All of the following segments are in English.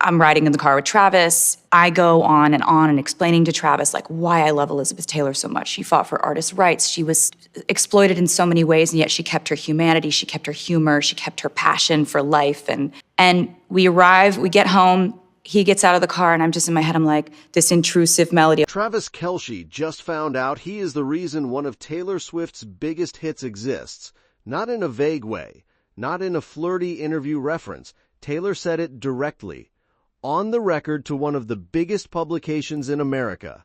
I'm riding in the car with Travis. I go on and explaining to Travis like why I love Elizabeth Taylor so much. She fought for artists' rights. She was exploited in so many ways, and yet she kept her humanity, she kept her humor, she kept her passion for life. And we arrive, we get home, he gets out of the car, and I'm just in my head, I'm like, this intrusive melody. Travis Kelce just found out he is the reason one of Taylor Swift's biggest hits exists. Not in a vague way, not in a flirty interview reference. Taylor said it directly, on the record to one of the biggest publications in America.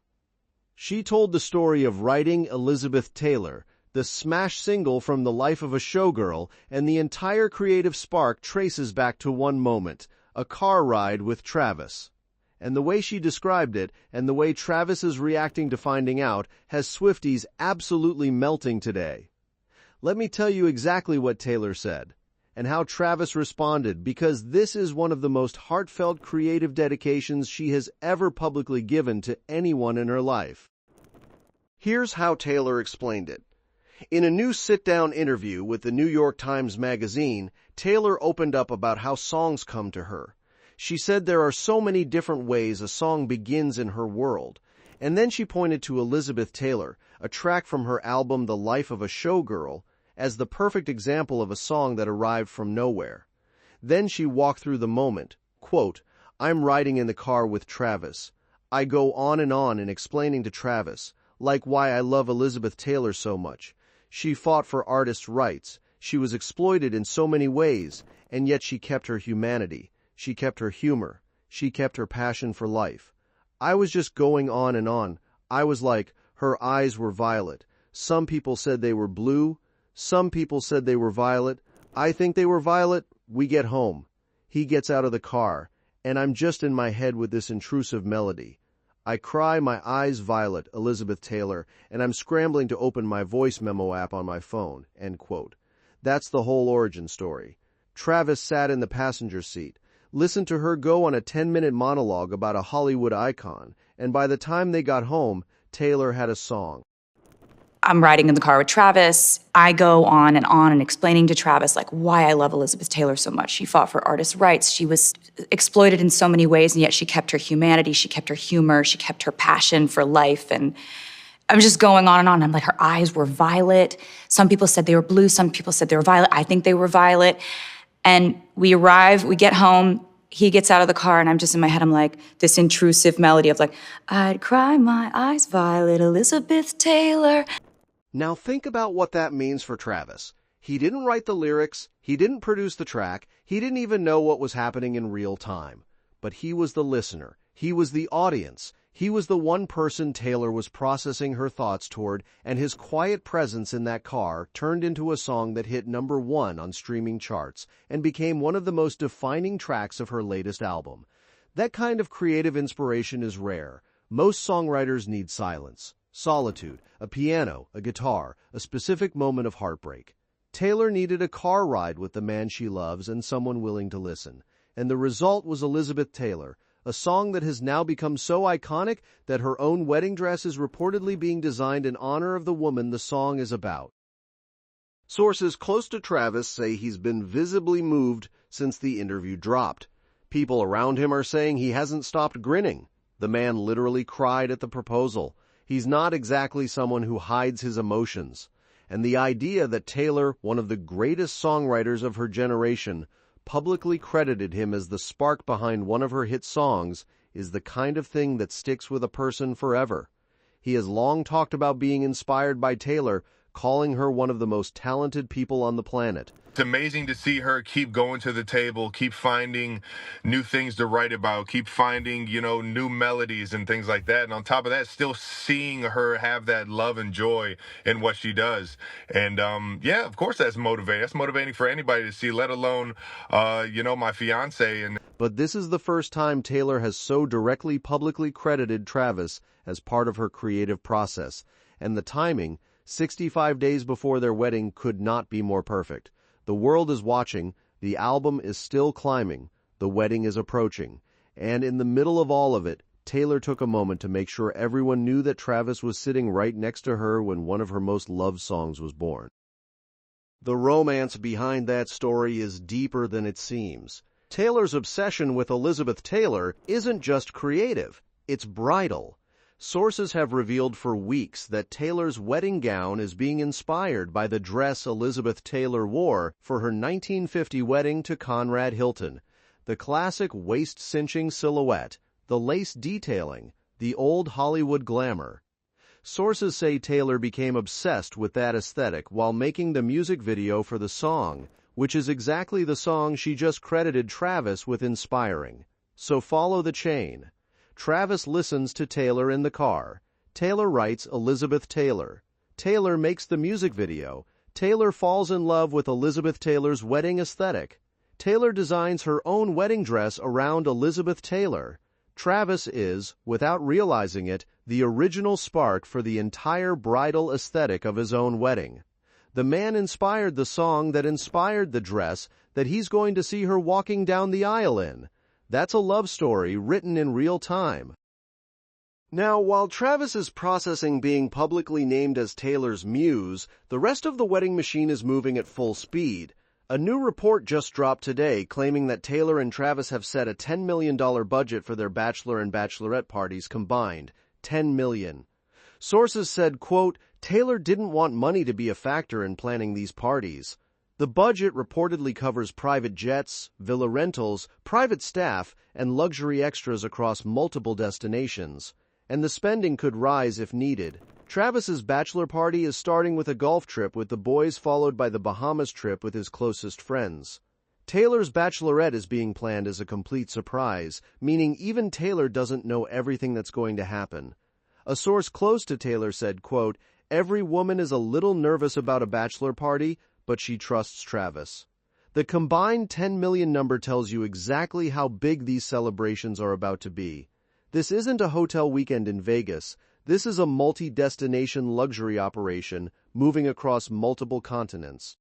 She told the story of writing Elizabeth Taylor, the smash single from the life of a showgirl, and the entire creative spark traces back to one moment, a car ride with Travis. And the way she described it, and the way Travis is reacting to finding out, has Swifties absolutely melting today. Let me tell you exactly what Taylor said, and how Travis responded, because this is one of the most heartfelt creative dedications she has ever publicly given to anyone in her life. Here's how Taylor explained it. In a new sit-down interview with the New York Times Magazine, Taylor opened up about how songs come to her. She said there are so many different ways a song begins in her world. And then she pointed to Elizabeth Taylor, a track from her album The Life of a Showgirl, as the perfect example of a song that arrived from nowhere. Then she walked through the moment, quote, I'm riding in the car with Travis. I go on in explaining to Travis, like why I love Elizabeth Taylor so much. She fought for artists' rights. She was exploited in so many ways, and yet she kept her humanity. She kept her humor. She kept her passion for life. I was just going on and on. I was like, her eyes were violet. Some people said they were blue. Some people said they were violet. I think they were violet. We get home. He gets out of the car, and I'm just in my head with this intrusive melody. I cry, my eyes violet, Elizabeth Taylor, and I'm scrambling to open my voice memo app on my phone, end quote. That's the whole origin story. Travis sat in the passenger seat, listened to her go on a 10-minute monologue about a Hollywood icon, and by the time they got home, Taylor had a song. I'm riding in the car with Travis. I go on and explaining to Travis like why I love Elizabeth Taylor so much. She fought for artists' rights. She was exploited in so many ways, and yet she kept her humanity, she kept her humor, she kept her passion for life. And I'm just going on and on. I'm like, her eyes were violet. Some people said they were blue. Some people said they were violet. I think they were violet. And we arrive, we get home, he gets out of the car, and I'm just in my head, I'm like, this intrusive melody of like, I'd cry my eyes violet, Elizabeth Taylor. Now think about what that means for Travis. He didn't write the lyrics, he didn't produce the track, he didn't even know what was happening in real time. But he was the listener, he was the audience, he was the one person Taylor was processing her thoughts toward, and his quiet presence in that car turned into a song that hit #1 on streaming charts and became one of the most defining tracks of her latest album. That kind of creative inspiration is rare. Most songwriters need silence, solitude, a piano, a guitar, a specific moment of heartbreak. Taylor needed a car ride with the man she loves and someone willing to listen. And the result was Elizabeth Taylor, a song that has now become so iconic that her own wedding dress is reportedly being designed in honor of the woman the song is about. Sources close to Travis say he's been visibly moved since the interview dropped. People around him are saying he hasn't stopped grinning. The man literally cried at the proposal. He's not exactly someone who hides his emotions. And the idea that Taylor, one of the greatest songwriters of her generation, publicly credited him as the spark behind one of her hit songs is the kind of thing that sticks with a person forever. He has long talked about being inspired by Taylor, calling her one of the most talented people on the planet. It's amazing to see her keep going to the table, keep finding new things to write about, keep finding, new melodies and things like that. And on top of that, still seeing her have that love and joy in what she does. And yeah, of course that's motivating. That's motivating for anybody to see, let alone, my fiance. But this is the first time Taylor has so directly publicly credited Travis as part of her creative process. And the timing, 65 days before their wedding, could not be more perfect. The world is watching, the album is still climbing, the wedding is approaching, and in the middle of all of it, Taylor took a moment to make sure everyone knew that Travis was sitting right next to her when one of her most loved songs was born. The romance behind that story is deeper than it seems. Taylor's obsession with Elizabeth Taylor isn't just creative, it's bridal. Sources have revealed for weeks that Taylor's wedding gown is being inspired by the dress Elizabeth Taylor wore for her 1950 wedding to Conrad Hilton. The classic waist-cinching silhouette, the lace detailing, the old Hollywood glamour. Sources say Taylor became obsessed with that aesthetic while making the music video for the song, which is exactly the song she just credited Travis with inspiring. So follow the chain. Travis listens to Taylor in the car. Taylor writes Elizabeth Taylor. Taylor makes the music video. Taylor falls in love with Elizabeth Taylor's wedding aesthetic. Taylor designs her own wedding dress around Elizabeth Taylor. Travis is, without realizing it, the original spark for the entire bridal aesthetic of his own wedding. The man inspired the song that inspired the dress that he's going to see her walking down the aisle in. That's a love story written in real time. Now, while Travis is processing being publicly named as Taylor's muse, the rest of the wedding machine is moving at full speed. A new report just dropped today claiming that Taylor and Travis have set a $10 million budget for their bachelor and bachelorette parties combined. $10 million. Sources said, quote, Taylor didn't want money to be a factor in planning these parties. The budget reportedly covers private jets, villa rentals, private staff, and luxury extras across multiple destinations. And the spending could rise if needed. Travis's bachelor party is starting with a golf trip with the boys, followed by the Bahamas trip with his closest friends. Taylor's bachelorette is being planned as a complete surprise, meaning even Taylor doesn't know everything that's going to happen. A source close to Taylor said, quote, every woman is a little nervous about a bachelor party, but she trusts Travis. The combined 10 million number tells you exactly how big these celebrations are about to be. This isn't a hotel weekend in Vegas. This is a multi-destination luxury operation moving across multiple continents.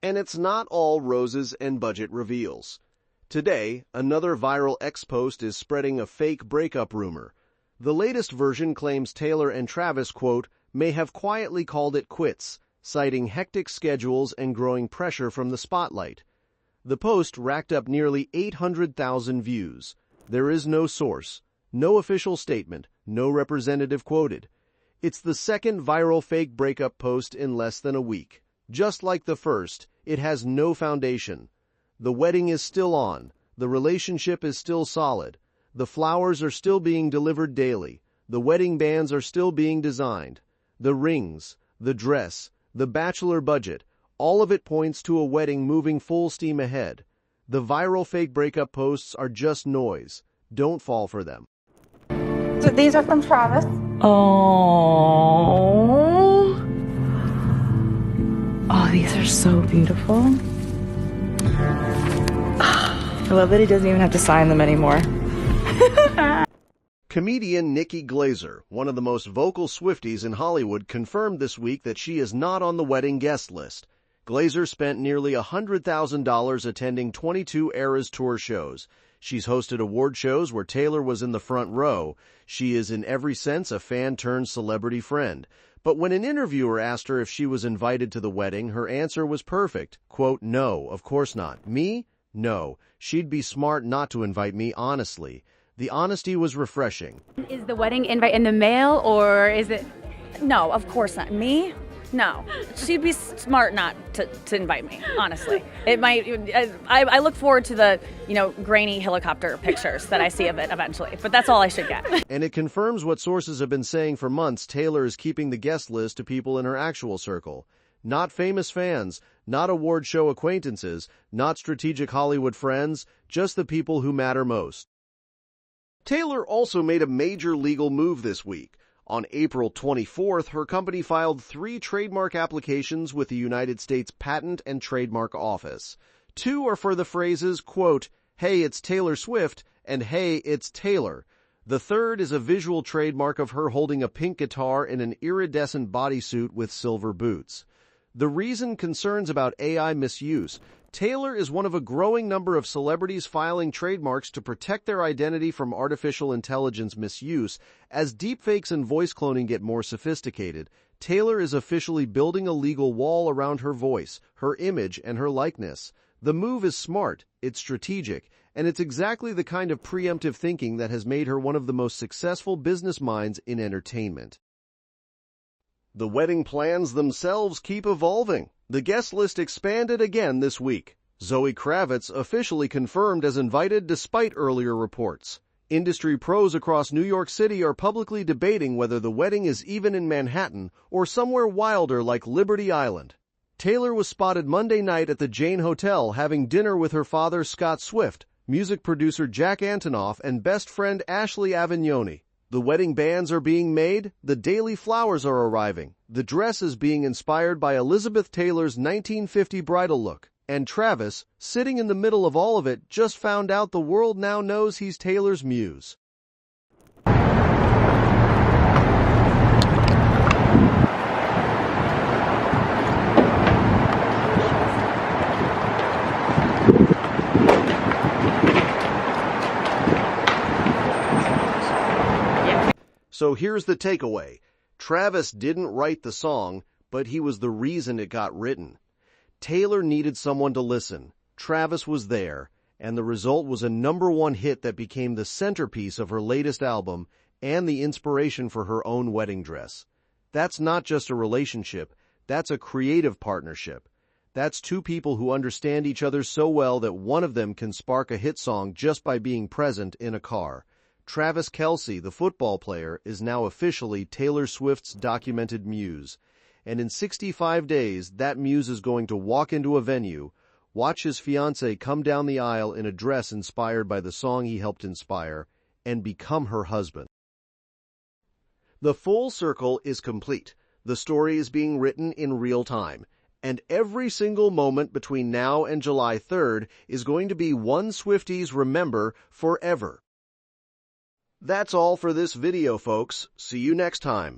And it's not all roses and budget reveals. Today, another viral X post is spreading a fake breakup rumor. The latest version claims Taylor and Travis, quote, may have quietly called it quits, citing hectic schedules and growing pressure from the spotlight. The post racked up nearly 800,000 views. There is no source, no official statement, no representative quoted. It's the second viral fake breakup post in less than a week. Just like the first, it has no foundation. The wedding is still on. The relationship is still solid. The flowers are still being delivered daily. The wedding bands are still being designed. The rings, the dress, the bachelor budget, all of it points to a wedding moving full steam ahead. The viral fake breakup posts are just noise. Don't fall for them. So these are from Travis. Oh. Oh, these are so beautiful. I love that he doesn't even have to sign them anymore. Comedian Nikki Glazer, one of the most vocal Swifties in Hollywood, confirmed this week that she is not on the wedding guest list. Glazer spent nearly $100,000 attending 22 Eras Tour shows. She's hosted award shows where Taylor was in the front row. She is in every sense a fan-turned-celebrity friend. But when an interviewer asked her if she was invited to the wedding, her answer was perfect. Quote, no, of course not. Me? No. She'd be smart not to invite me, honestly. The honesty was refreshing. Is the wedding invite in the mail or is it? No, of course not. Me? No. She'd be smart not to invite me, honestly. It might. I look forward to the, grainy helicopter pictures that I see of it eventually, but that's all I should get. And it confirms what sources have been saying for months. Taylor is keeping the guest list to people in her actual circle. Not famous fans, not award show acquaintances, not strategic Hollywood friends, just the people who matter most. Taylor also made a major legal move this week. On April 24th, her company filed 3 trademark applications with the United States Patent and Trademark Office. 2 are for the phrases, quote, hey, it's Taylor Swift, and hey, it's Taylor. The third is a visual trademark of her holding a pink guitar in an iridescent bodysuit with silver boots. The reason concerns about AI misuse. Taylor is one of a growing number of celebrities filing trademarks to protect their identity from artificial intelligence misuse. As deepfakes and voice cloning get more sophisticated, Taylor is officially building a legal wall around her voice, her image, and her likeness. The move is smart, it's strategic, and it's exactly the kind of preemptive thinking that has made her one of the most successful business minds in entertainment. The wedding plans themselves keep evolving. The guest list expanded again this week. Zoe Kravitz officially confirmed as invited despite earlier reports. Industry pros across New York City are publicly debating whether the wedding is even in Manhattan or somewhere wilder like Liberty Island. Taylor was spotted Monday night at the Jane Hotel having dinner with her father Scott Swift, music producer Jack Antonoff, and best friend Ashley Avignoni. The wedding bands are being made, the daily flowers are arriving, the dress is being inspired by Elizabeth Taylor's 1950 bridal look, and Travis, sitting in the middle of all of it, just found out the world now knows he's Taylor's muse. So here's the takeaway. Travis didn't write the song, but he was the reason it got written. Taylor needed someone to listen. Travis was there, and the result was a #1 hit that became the centerpiece of her latest album and the inspiration for her own wedding dress. That's not just a relationship, that's a creative partnership. That's two people who understand each other so well that one of them can spark a hit song just by being present in a car. Travis Kelce, the football player, is now officially Taylor Swift's documented muse. And in 65 days, that muse is going to walk into a venue, watch his fiancée come down the aisle in a dress inspired by the song he helped inspire, and become her husband. The full circle is complete. The story is being written in real time. And every single moment between now and July 3rd is going to be one Swifties remember forever. That's all for this video, folks. See you next time.